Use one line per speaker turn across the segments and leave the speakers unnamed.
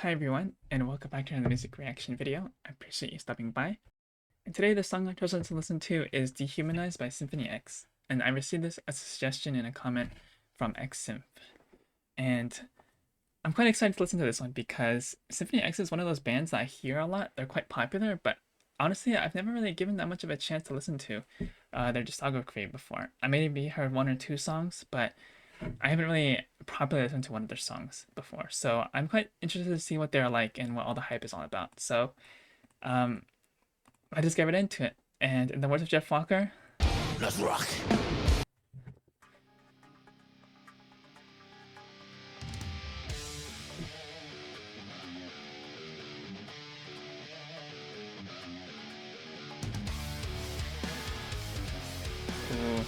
Hi everyone, and welcome back to another music reaction video. I appreciate you stopping by. And today the song I chosen to listen to is Dehumanized by Symphony X, and I received this as a suggestion in a comment from XSymph. And I'm quite excited to listen to this one because Symphony X is one of those bands that I hear a lot. They're quite popular, but honestly, I've never really given that much of a chance to listen to their discography before. I maybe heard one or two songs, but I haven't really properly listened to one of their songs before, so I'm quite interested to see what they're like and what all the hype is all about. So, I just get right into it. And in the words of Jeff Walker,
let's rock!
ooh.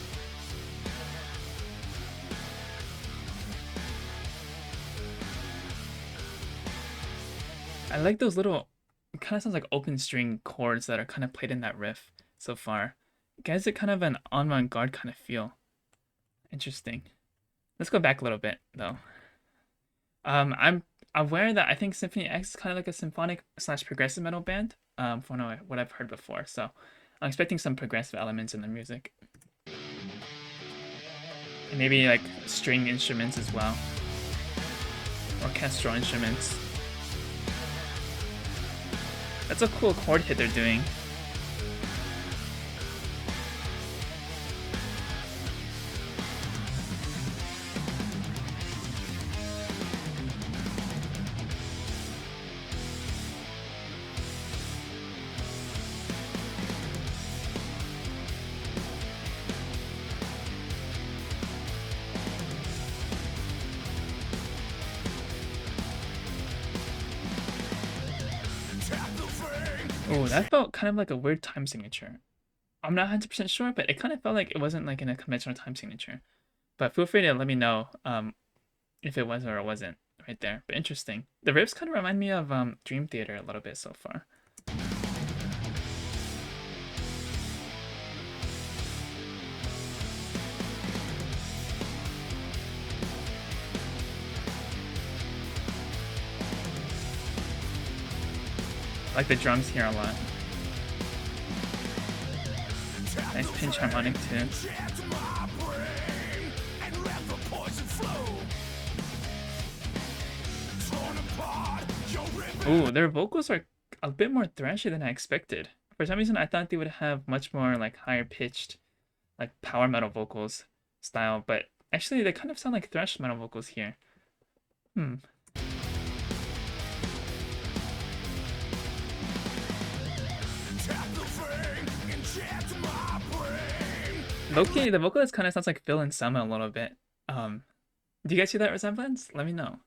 I like those little, it kind of sounds like open string chords that are kind of played in that riff so far. It gives it kind of an avant-garde kind of feel. Interesting. Let's go back a little bit though. I'm aware that I think Symphony X is kind of like a symphonic slash progressive metal band, from what I've heard before. So I'm expecting some progressive elements in the music. And maybe like string instruments as well. Orchestral instruments. That's a cool chord hit they're doing. Oh, that felt kind of like a weird time signature. I'm not 100% sure, but it kind of felt like it wasn't like in a conventional time signature. But feel free to let me know if it was or it wasn't right there. But interesting. The riffs kind of remind me of Dream Theater a little bit so far. I like the drums here a lot. Nice pinch harmonic too. Ooh, their vocals are a bit more thrashy than I expected. For some reason, I thought they would have much more like higher pitched, like power metal vocals style, but actually they kind of sound like thrash metal vocals here. Hmm. Loki, the vocalist kind of sounds like Phil and Selma a little bit. Do you guys see that resemblance? Let me know.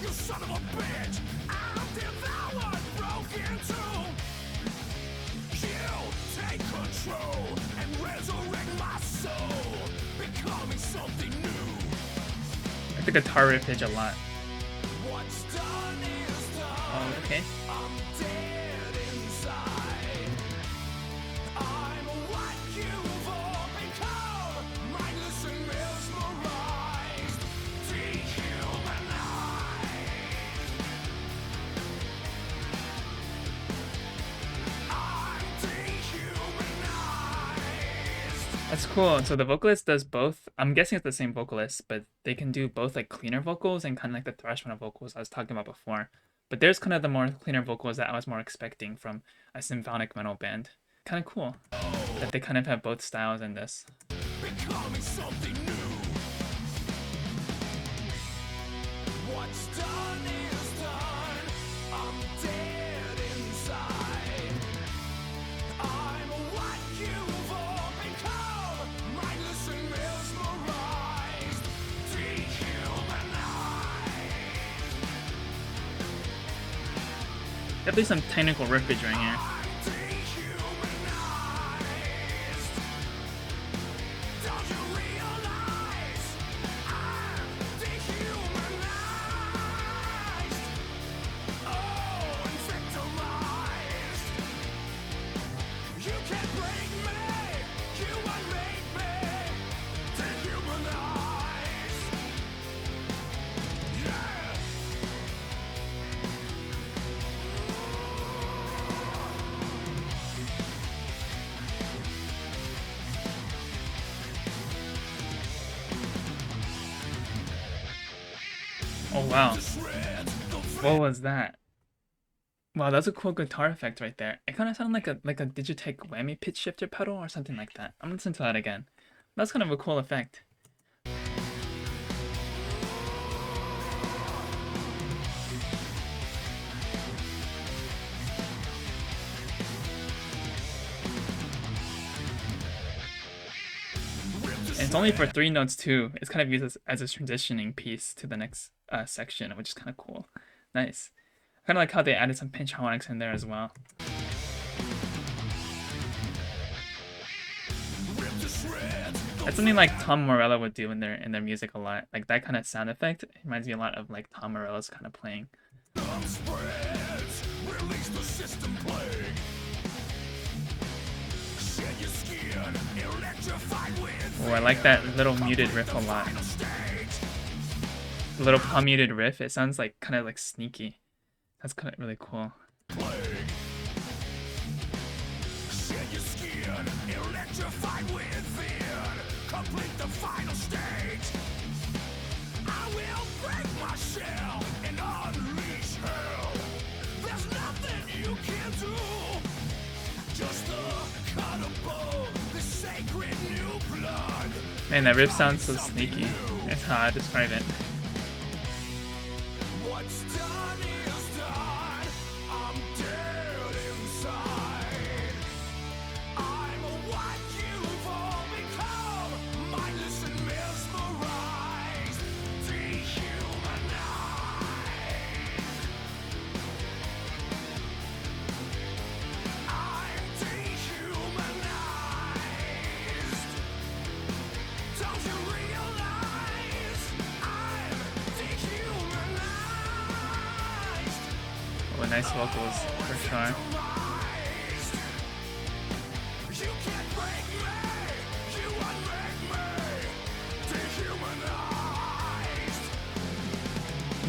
You son of a bitch! I'm devoured, broken too! You take control and resurrect my soul, becoming something new.
I like the guitar riffage a lot.
What's done is done.
Oh, okay.
I'm dead inside. I'm what you've all become, mindless and mesmerized, dehumanized. I'm dehumanized.
That's cool. So the vocalist does both. I'm guessing it's the same vocalist, but they can do both like cleaner vocals and kind of like the thrash metal vocals I was talking about before. But there's kind of the more cleaner vocals that I was more expecting from a symphonic metal band. Kind of cool that they kind of have both styles in this.
Becoming something new. What's done is done. I'm dead inside. I'm what you've all become, mindless and mesmerized, dehumanized.
Definitely some technical riffage right here.
I'm dehumanized. Don't you realize I'm dehumanized?
Oh wow. What was that? Wow, that's a cool guitar effect right there. It kind of sounded like a Digitech whammy pitch shifter pedal or something like that. I'm gonna listen to that again. That's kind of a cool effect. And it's only for 3 notes too. It's kind of used as a transitioning piece to the next section, which is kind of cool. Nice. I kind of like how they added some pinch harmonics in there as well. That's something like Tom Morello would do in their music a lot. Like that kind of sound effect reminds me a lot of like Tom Morello's kind of playing. Oh, I like that little muted riff a lot. The little palm muted riff. It sounds like kind of like sneaky. That's kind of really cool.
Complete the final stage. I will break my shell and unleash hell. There's nothing you can do. Just the cut of bone, the sacred new blood.
Man, that riff sounds so sneaky. That's how I describe it.
What's done is done. I'm dead inside. I'm what you've all become. Mindless and mesmerized. Dehumanized. I'm dehumanized. Don't you realize I'm dehumanized?
Oh, nice vocals for sure.
You can't break me, you unmake me, dehumanized.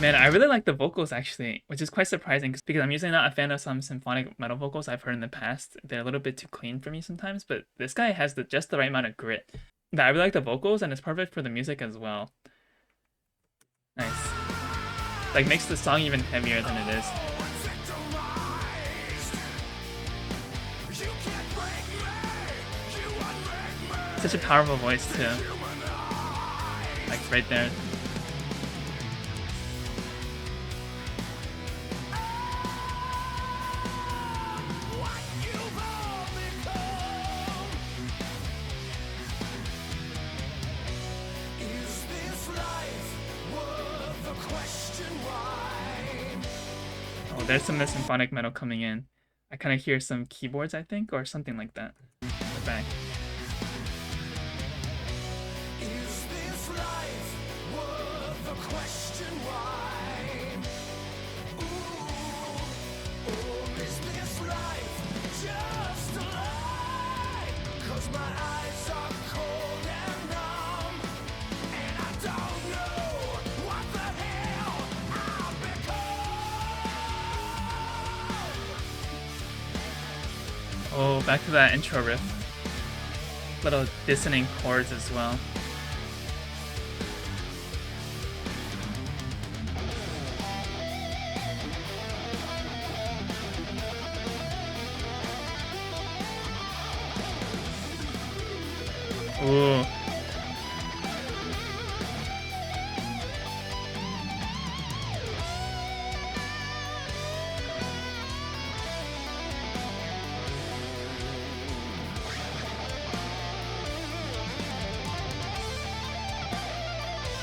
Man, I really like the vocals actually, which is quite surprising because I'm usually not a fan of some symphonic metal vocals I've heard in the past. They're a little bit too clean for me sometimes, but this guy has just the right amount of grit. I really like the vocals and it's perfect for the music as well. Nice. Like makes the song even heavier than it is.
You can't break me, you unmake me,
Such a powerful voice too. Like right there.
what you've all become. Is this life worth the question why?
Oh, there's some of the symphonic metal coming in. I kind of hear some keyboards, I think, or something like that. In the back.
Is this life worth the question why? Or is this life just a lie? 'Cause my eyes are cold and numb, and I don't know what the hell I've become.
Oh, back to that intro riff. Little dissonant chords as well. Ooh.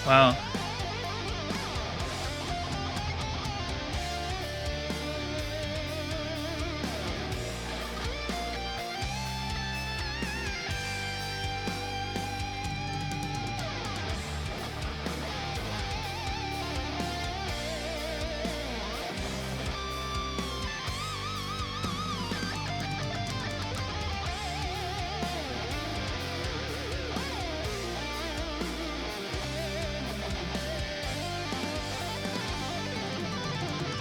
Wow.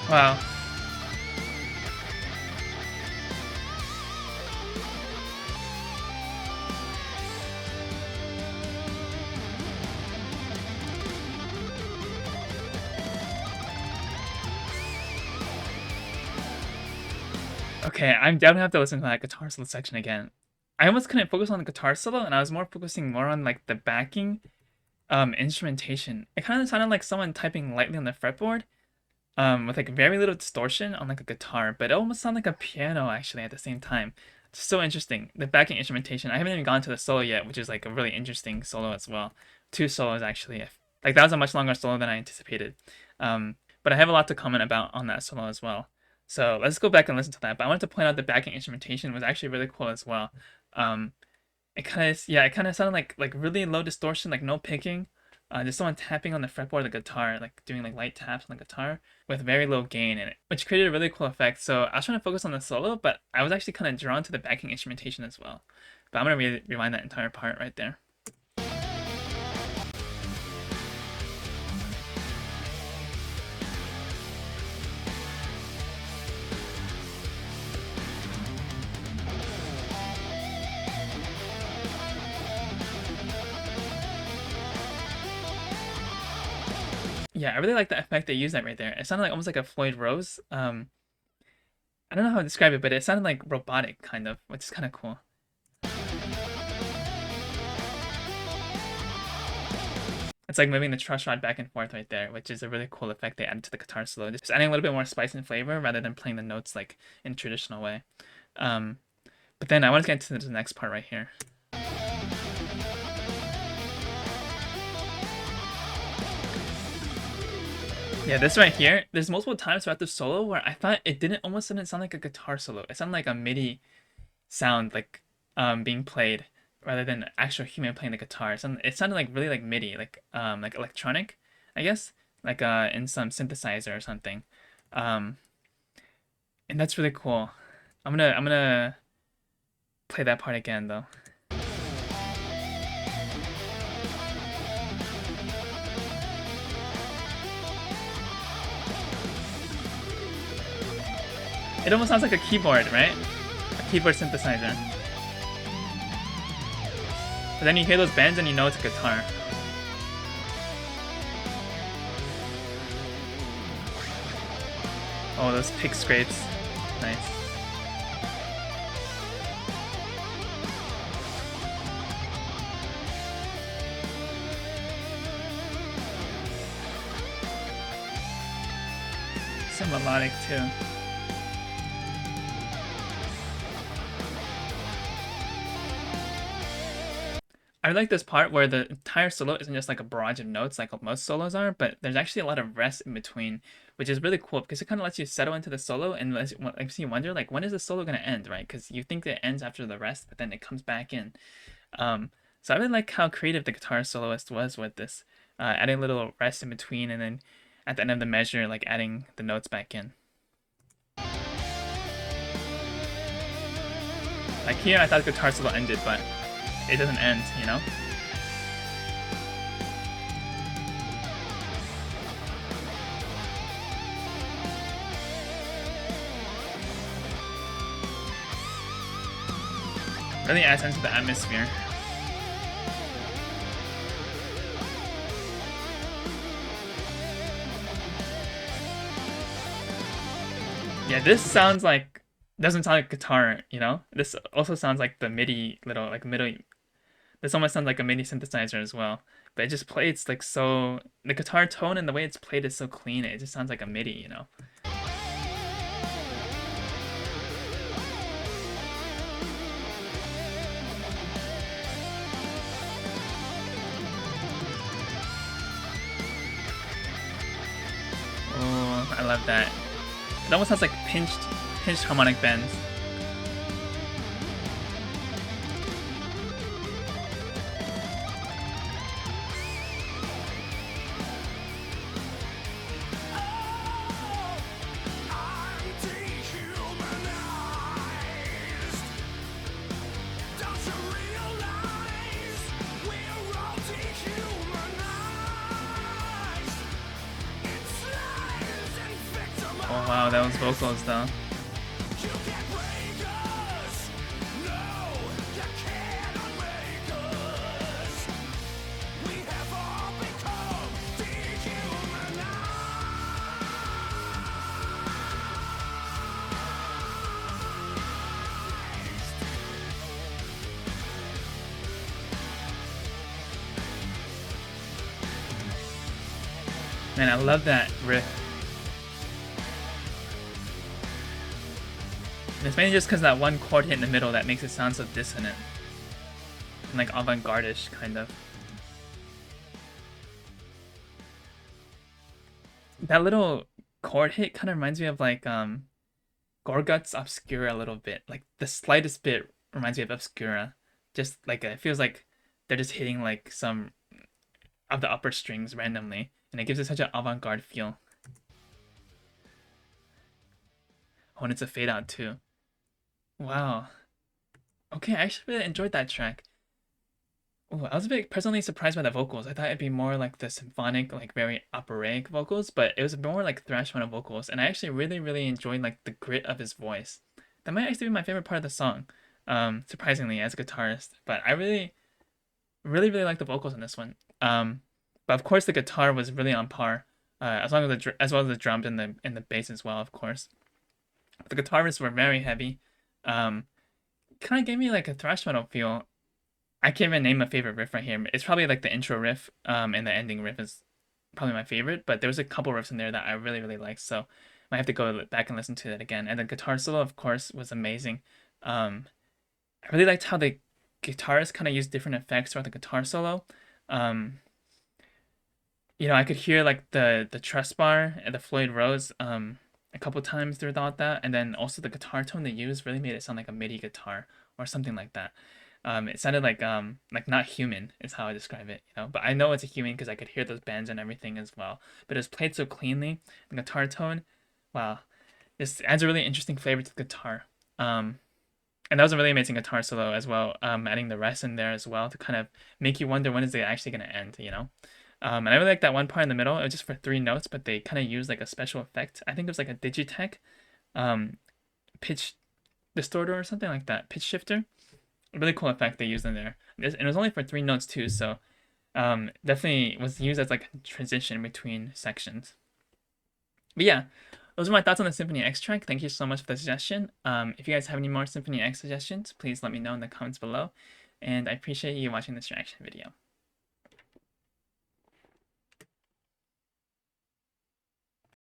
Wow. Okay, I'm definitely have to listen to that guitar solo section again. I almost couldn't focus on the guitar solo, and I was more focusing more on like the backing instrumentation. It kind of sounded like someone typing lightly on the fretboard, with like very little distortion on like a guitar, but it almost sounded like a piano actually at the same time. It's so interesting. The backing instrumentation. I haven't even gone to the solo yet, which is like a really interesting solo as well. Two solos actually. Like that was a much longer solo than I anticipated. But I have a lot to comment about on that solo as well. So let's go back and listen to that. But I wanted to point out the backing instrumentation was actually really cool as well. Um, it kind of sounded like really low distortion, like no picking. Just someone tapping on the fretboard of the guitar, like doing like light taps on the guitar with very low gain in it, which created a really cool effect. So I was trying to focus on the solo, but I was actually kind of drawn to the backing instrumentation as well. But I'm gonna rewind that entire part right there. Yeah, I really like the effect they used that right there. It sounded like almost like a Floyd Rose. I don't know how to describe it, but it sounded like robotic kind of, which is kind of cool. It's like moving the truss rod back and forth right there, which is a really cool effect they added to the guitar solo. Just adding a little bit more spice and flavor rather than playing the notes like in a traditional way. But then I want to get to the next part right here. Yeah, this right here, there's multiple times throughout the solo where I thought it almost didn't sound like a guitar solo. It sounded like a MIDI sound, like being played rather than actual human playing the guitar. It sounded like really like MIDI, like electronic, I guess, like in some synthesizer or something. And that's really cool. I'm gonna play that part again though. It almost sounds like a keyboard, right? A keyboard synthesizer. But then you hear those bends and you know it's a guitar. Oh, those pick scrapes. Nice. So melodic too. I like this part where the entire solo isn't just like a barrage of notes like most solos are, but there's actually a lot of rest in between, which is really cool because it kind of lets you settle into the solo and lets you wonder like when is the solo gonna end, right? Because you think that it ends after the rest, but then it comes back in. So I really like how creative the guitar soloist was with this, adding a little rest in between, and then at the end of the measure, like adding the notes back in. Like here, I thought the guitar solo ended, but it doesn't end, you know? Really adds into the atmosphere. Yeah, this sounds like doesn't sound like guitar, you know? This also sounds like the MIDI little like MIDI. This almost sounds like a MIDI synthesizer as well. But it just plays like so the guitar tone and the way it's played is so clean, it just sounds like a MIDI, you know? Oh, I love that. It almost sounds like pinched harmonic bends. Oh wow, that was vocals though. Man, I love that riff. And it's mainly just because that one chord hit in the middle that makes it sound so dissonant. And like avant-garde-ish, kind of. That little chord hit kind of reminds me of like Gorgut's Obscura a little bit. Like the slightest bit reminds me of Obscura. Just like it feels like they're just hitting like some of the upper strings randomly, and it gives it such an avant-garde feel. Oh, and it's a fade out too. Wow. Okay, I actually really enjoyed that track. Ooh, I was a bit pleasantly surprised by the vocals. I thought it'd be more like the symphonic, like very operatic vocals, but it was more like thrash metal vocals, and I actually really enjoyed like the grit of his voice. That might actually be my favorite part of the song, surprisingly, as a guitarist. But I really like the vocals in this one. But of course the guitar was really on par, as long as as well as the drums and the bass as well, of course. The guitar riffs were very heavy. Kind of gave me like a thrash metal feel. I can't even name a favorite riff right here. It's probably like the intro riff, and the ending riff is probably my favorite. But there was a couple riffs in there that I really liked, so I have to go back and listen to that again. And the guitar solo, of course, was amazing. I really liked how the guitarist kind of used different effects throughout the guitar solo. Um, I could hear like the truss bar and the Floyd Rose a couple times throughout that, and then also the guitar tone they used really made it sound like a MIDI guitar or something like that. It sounded like not human is how I describe it, But I know it's a human because I could hear those bends and everything as well. But it was played so cleanly. The guitar tone, wow, this adds a really interesting flavor to the guitar. And that was a really amazing guitar solo as well. Adding the rest in there as well to kind of make you wonder when is it actually gonna end. And I really like that one part in the middle. It was just for 3 notes, but they kind of used like a special effect. I think it was like a Digitech pitch distorter or something like that, pitch shifter. A really cool effect they used in there. And it was only for 3 notes too, so definitely was used as like a transition between sections. But yeah, those are my thoughts on the Symphony X track. Thank you so much for the suggestion. If you guys have any more Symphony X suggestions, please let me know in the comments below. And I appreciate you watching this reaction video.